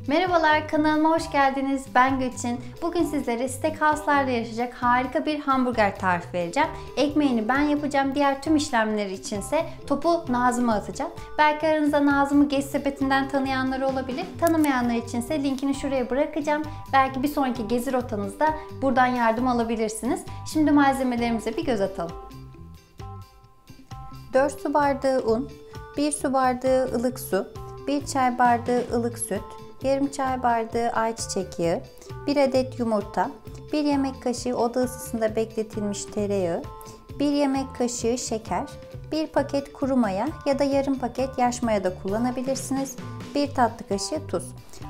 Merhabalar, kanalıma hoş geldiniz. Ben Gülçin. Bugün sizlere steakhouse'larda yaşayacak harika bir hamburger tarifi vereceğim. Ekmeğini ben yapacağım. Diğer tüm işlemleri içinse topu Nazım'a atacağım. Belki aranızda Nazım'ı Gezi Sepeti'nden tanıyanlar olabilir. Tanımayanlar içinse linkini şuraya bırakacağım. Belki bir sonraki gezi rotanızda buradan yardım alabilirsiniz. Şimdi malzemelerimize bir göz atalım. 4 su bardağı un, 1 su bardağı ılık su, 1 çay bardağı ılık süt, yarım çay bardağı ayçiçek yağı, 1 adet yumurta, 1 yemek kaşığı oda ısısında bekletilmiş tereyağı, 1 yemek kaşığı şeker, 1 paket kuru maya ya da yarım paket yaş maya da kullanabilirsiniz, 1 tatlı kaşığı tuz.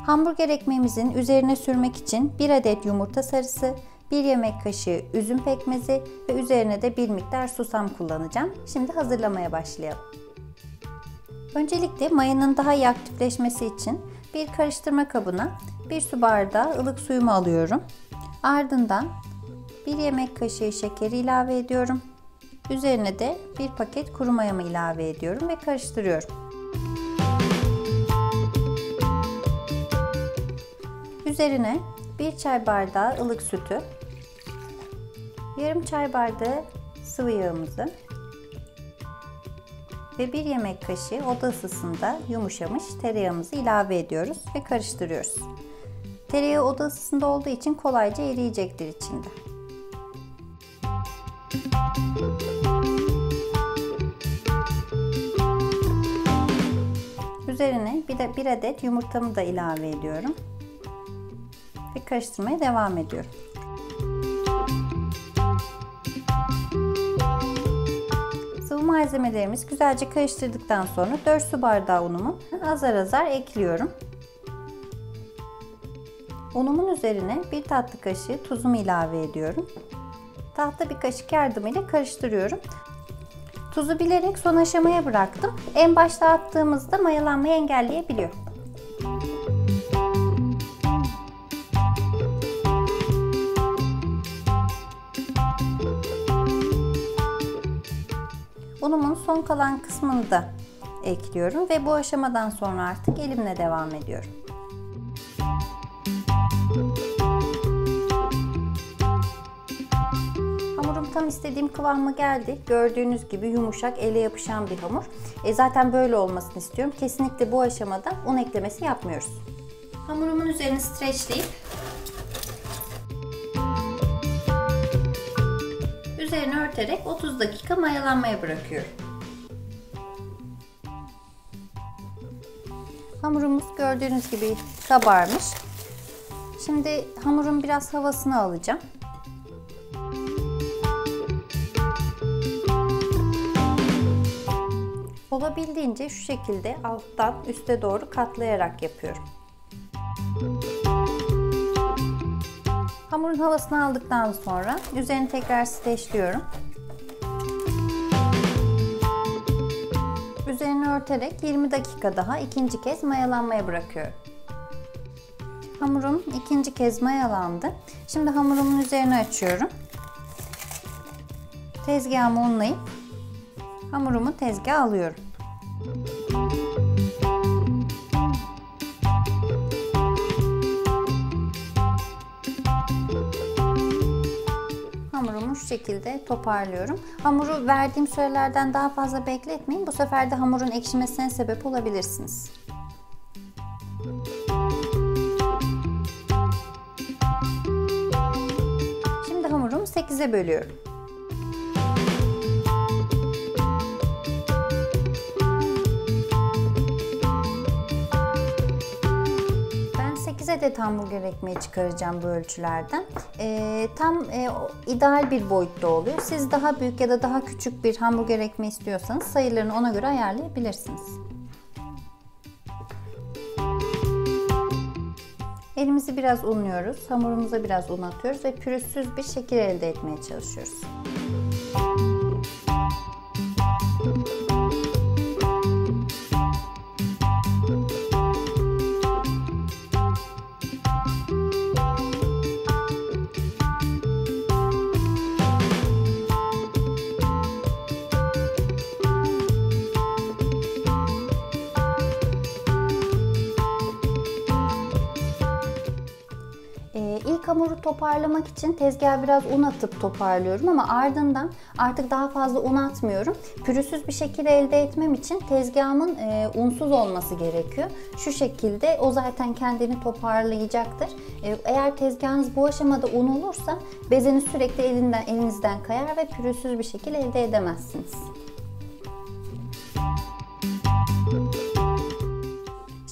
Hamburger ekmeğimizin üzerine sürmek için 1 adet yumurta sarısı, 1 yemek kaşığı üzüm pekmezi ve üzerine de bir miktar susam kullanacağım. Şimdi hazırlamaya başlayalım. Öncelikle mayanın daha iyi aktifleşmesi için bir karıştırma kabına 1 su bardağı ılık suyumu alıyorum. Ardından 1 yemek kaşığı şekeri ilave ediyorum. Üzerine de 1 paket kuru mayamı ilave ediyorum ve karıştırıyorum. Üzerine 1 çay bardağı ılık sütü, yarım çay bardağı sıvı yağımızı ve 1 yemek kaşığı oda ısısında yumuşamış tereyağımızı ilave ediyoruz ve karıştırıyoruz. Tereyağı oda ısısında olduğu için kolayca eriyecektir içinde. Üzerine bir adet yumurtamı da ilave ediyorum ve karıştırmaya devam ediyorum. Sıvı malzemelerimiz güzelce karıştırdıktan sonra 4 su bardağı unumu azar azar ekliyorum. Unumun üzerine 1 tatlı kaşığı tuzumu ilave ediyorum. Tahta bir kaşık yardımıyla karıştırıyorum. Tuzu bilerek son aşamaya bıraktım. En başta attığımızda mayalanmayı engelleyebiliyor. Unumun son kalan kısmını da ekliyorum ve bu aşamadan sonra artık elimle devam ediyorum. Hamurum tam istediğim kıvama geldi. Gördüğünüz gibi yumuşak, ele yapışan bir hamur. Zaten böyle olmasını istiyorum. Kesinlikle bu aşamada un eklemesi yapmıyoruz. Hamurumun üzerini streçleyip üzerine örterek 30 dakika mayalanmaya bırakıyorum. Hamurumuz gördüğünüz gibi kabarmış. Şimdi hamurun biraz havasını alacağım. Olabildiğince şu şekilde alttan üste doğru katlayarak yapıyorum. Hamurun havasını aldıktan sonra üzerini tekrar streçliyorum. Üzerini örterek 20 dakika daha ikinci kez mayalanmaya bırakıyorum. Hamurum ikinci kez mayalandı. Şimdi hamurumun üzerini açıyorum. Tezgahımı unlayıp hamurumu tezgaha alıyorum. Hamurumu şu şekilde toparlıyorum. Hamuru verdiğim sürelerden daha fazla bekletmeyin. Bu sefer de hamurun ekşimesine sebep olabilirsiniz. Şimdi hamurumu 8'e bölüyorum. Ben 8 adet hamburger ekmeği çıkaracağım bu ölçülerden. Tam ideal bir boyutta oluyor. Siz daha büyük ya da daha küçük bir hamburger ekmeği istiyorsanız sayılarını ona göre ayarlayabilirsiniz. Elimizi biraz unluyoruz, hamurumuza biraz un atıyoruz ve pürüzsüz bir şekil elde etmeye çalışıyoruz. hamuru toparlamak için tezgaha biraz un atıp toparlıyorum ama ardından artık daha fazla un atmıyorum. Pürüzsüz bir şekil elde etmem için tezgahımın unsuz olması gerekiyor. Şu şekilde o zaten kendini toparlayacaktır. Eğer tezgahınız bu aşamada un olursa bezeniz sürekli elinizden kayar ve pürüzsüz bir şekil elde edemezsiniz.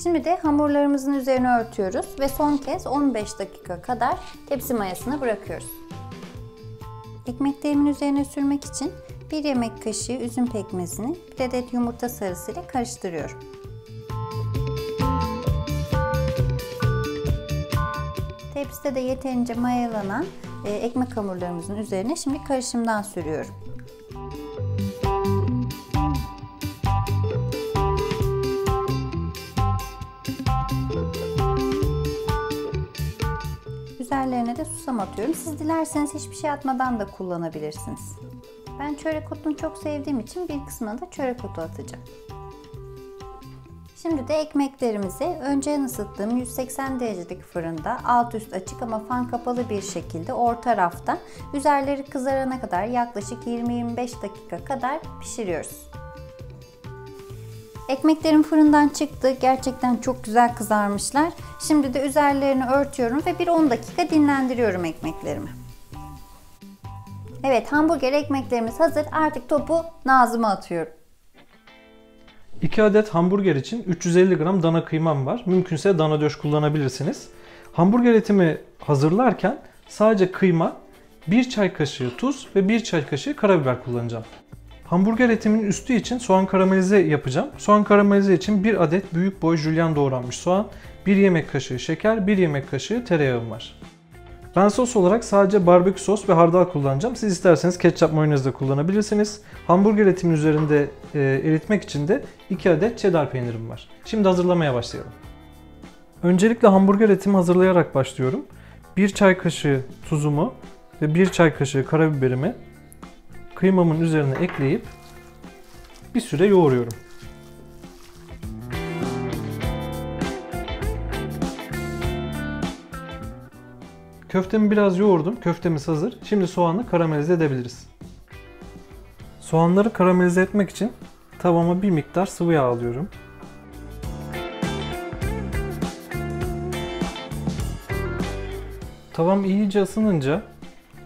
Şimdi de hamurlarımızın üzerine örtüyoruz ve son kez 15 dakika kadar tepsi mayasına bırakıyoruz. Ekmeklerimin üzerine sürmek için 1 yemek kaşığı üzüm pekmezini 1 adet yumurta sarısı ile karıştırıyorum. Tepside de yeterince mayalanan ekmek hamurlarımızın üzerine şimdi karışımdan sürüyorum. Üzerlerine de susam atıyorum. Siz dilerseniz hiçbir şey atmadan da kullanabilirsiniz. Ben çörek otunu çok sevdiğim için bir kısmına da çörek otu atacağım. Şimdi de ekmeklerimizi önceden ısıttığım 180 derecelik fırında alt üst açık ama fan kapalı bir şekilde orta rafta üzerleri kızarana kadar yaklaşık 20-25 dakika kadar pişiriyoruz. Ekmeklerim fırından çıktı. Gerçekten çok güzel kızarmışlar. Şimdi de üzerlerini örtüyorum ve bir 10 dakika dinlendiriyorum ekmeklerimi. Evet, hamburger ekmeklerimiz hazır. Artık topu Nazım'a atıyorum. 2 adet hamburger için 350 gram dana kıymam var. Mümkünse dana döş kullanabilirsiniz. Hamburger etimi hazırlarken sadece kıyma, 1 çay kaşığı tuz ve 1 çay kaşığı karabiber kullanacağım. Hamburger etimin üstü için soğan karamelize yapacağım. Soğan karamelize için 1 adet büyük boy jülyen doğranmış soğan, 1 yemek kaşığı şeker, 1 yemek kaşığı tereyağım var. Ben sos olarak sadece barbekü sos ve hardal kullanacağım. Siz isterseniz ketçap mayonez de kullanabilirsiniz. Hamburger etimin üzerinde eritmek için de 2 adet cheddar peynirim var. Şimdi hazırlamaya başlayalım. Öncelikle hamburger etimi hazırlayarak başlıyorum. 1 çay kaşığı tuzumu ve 1 çay kaşığı karabiberimi kıymamın üzerine ekleyip bir süre yoğuruyorum. Köftemi biraz yoğurdum. Köftemiz hazır. Şimdi soğanı karamelize edebiliriz. Soğanları karamelize etmek için tavama bir miktar sıvı yağ alıyorum. Tavam iyice ısınınca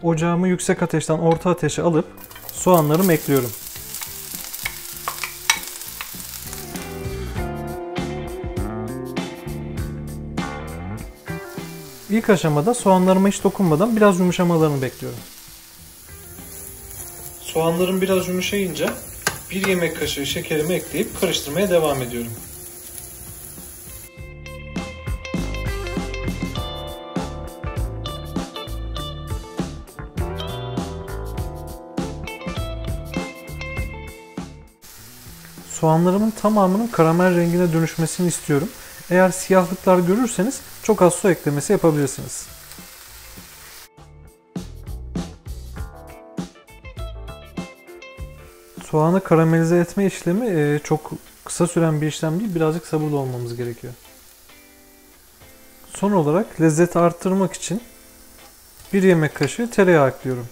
ocağımı yüksek ateşten orta ateşe alıp soğanlarımı ekliyorum. İlk aşamada soğanlarıma hiç dokunmadan biraz yumuşamalarını bekliyorum. Soğanlarım biraz yumuşayınca 1 yemek kaşığı şekerimi ekleyip karıştırmaya devam ediyorum. Soğanlarımın tamamının karamel rengine dönüşmesini istiyorum. Eğer siyahlıklar görürseniz çok az su eklemesi yapabilirsiniz. Soğanı karamelize etme işlemi çok kısa süren bir işlem değil. Birazcık sabırlı olmamız gerekiyor. Son olarak lezzeti arttırmak için 1 yemek kaşığı tereyağı ekliyorum.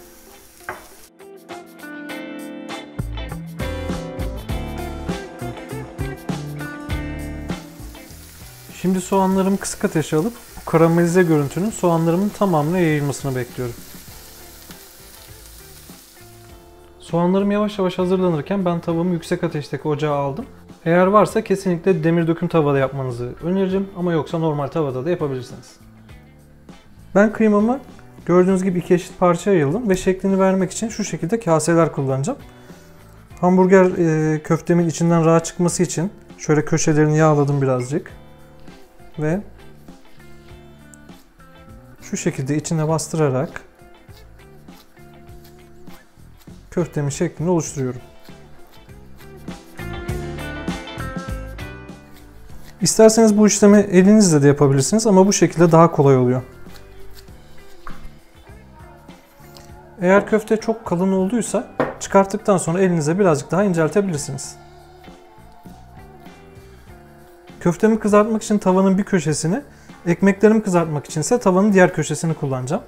Şimdi soğanlarımı kısık ateşe alıp bu karamelize görüntünün soğanlarımın tamamına yayılmasını bekliyorum. Soğanlarım yavaş yavaş hazırlanırken ben tavamı yüksek ateşteki ocağa aldım. Eğer varsa kesinlikle demir döküm tavada yapmanızı öneririm ama yoksa normal tavada da yapabilirsiniz. Ben kıymamı gördüğünüz gibi 2 eşit parçaya ayırdım ve şeklini vermek için şu şekilde kaseler kullanacağım. Hamburger köftemin içinden rahat çıkması için şöyle köşelerini yağladım birazcık. Ve şu şekilde içine bastırarak köftemin şeklini oluşturuyorum. İsterseniz bu işlemi elinizle de yapabilirsiniz ama bu şekilde daha kolay oluyor. Eğer köfte çok kalın olduysa çıkarttıktan sonra elinize birazcık daha inceltebilirsiniz. Köftemi kızartmak için tavanın bir köşesini Ekmeklerimi kızartmak için ise tavanın diğer köşesini kullanacağım.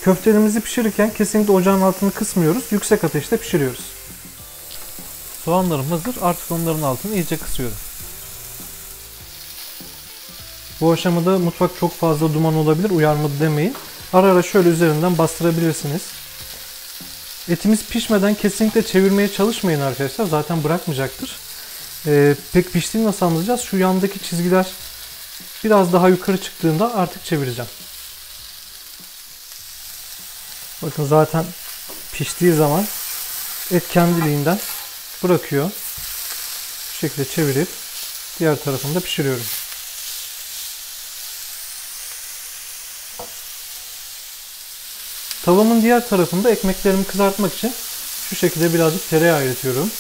Köftelerimizi pişirirken kesinlikle ocağın altını kısmıyoruz. Yüksek ateşte pişiriyoruz. Soğanlarım hazır. Artık onların altını iyice kısıyorum. Bu aşamada mutfak çok fazla duman olabilir. Uyarmadı demeyin. Ara ara şöyle üzerinden bastırabilirsiniz. Etimiz pişmeden kesinlikle çevirmeye çalışmayın arkadaşlar. Zaten bırakmayacaktır. Pek piştiğini nasıl anlayacağız? Şu yandaki çizgiler biraz daha yukarı çıktığında artık çevireceğim. Bakın zaten piştiği zaman et kendiliğinden bırakıyor. Bu şekilde çevirip diğer tarafını da pişiriyorum. Tavamın diğer tarafında ekmeklerimi kızartmak için şu şekilde birazcık tereyağı eritiyorum.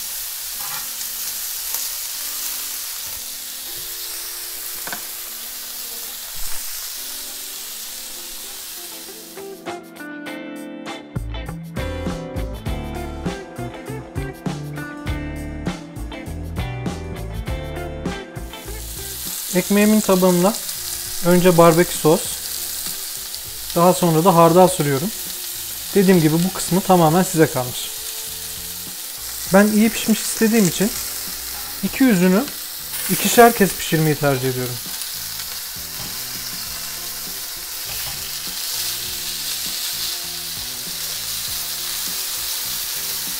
Ekmeğimin tabanına önce barbekü sos, daha sonra da hardal sürüyorum. Dediğim gibi bu kısmı tamamen size kalmış. Ben iyi pişmiş istediğim için iki yüzünü ikişer kez pişirmeyi tercih ediyorum.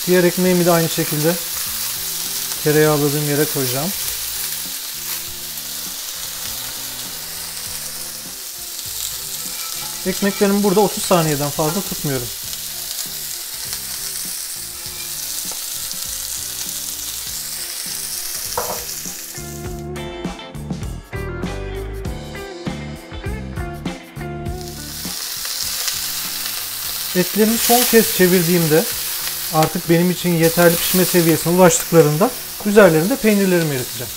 Diğer ekmeğimi de aynı şekilde tereyağladığım yere koyacağım. Ekmeklerimi burada 30 saniyeden fazla tutmuyorum. Etlerimi son kez çevirdiğimde artık benim için yeterli pişme seviyesine ulaştıklarında üzerlerinde peynirlerimi eriteceğim.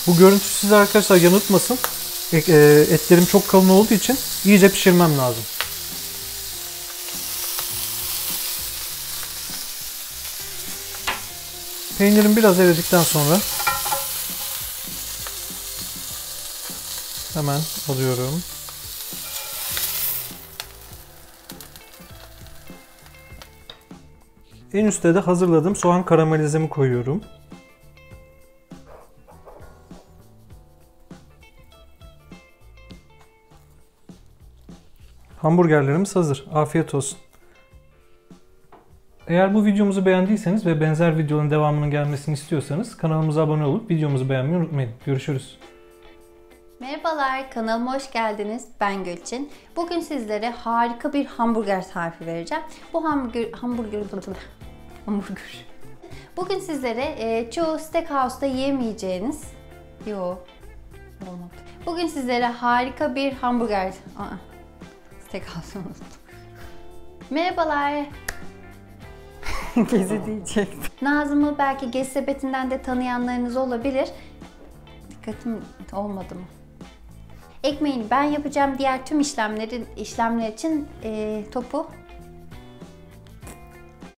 Bu görüntü sizi arkadaşlar yanıltmasın. Etlerim çok kalın olduğu için iyice pişirmem lazım. Peynirim biraz eridikten sonra hemen alıyorum. En üstte de hazırladığım soğan karamelizemi koyuyorum. Hamburgerlerimiz hazır. Afiyet olsun. Eğer bu videomuzu beğendiyseniz ve benzer videoların devamının gelmesini istiyorsanız kanalımıza abone olup videomuzu beğenmeyi unutmayın. Görüşürüz. Merhabalar, kanalıma hoş geldiniz. Ben Gülçin. Bugün sizlere harika bir hamburger tarifi vereceğim. Bu hamburger. Bugün sizlere çoğu steakhouse'da yiyemeyeceğiniz olmadı. Bugün sizlere harika bir hamburger steakhouse unuttum. Merhabalar. Gezi diyecektim. Nazım'ı belki Gezi Sepeti'nden de tanıyanlarınız olabilir. Dikkatim olmadı mı? Ekmeğini ben yapacağım. Diğer tüm işlemler için topu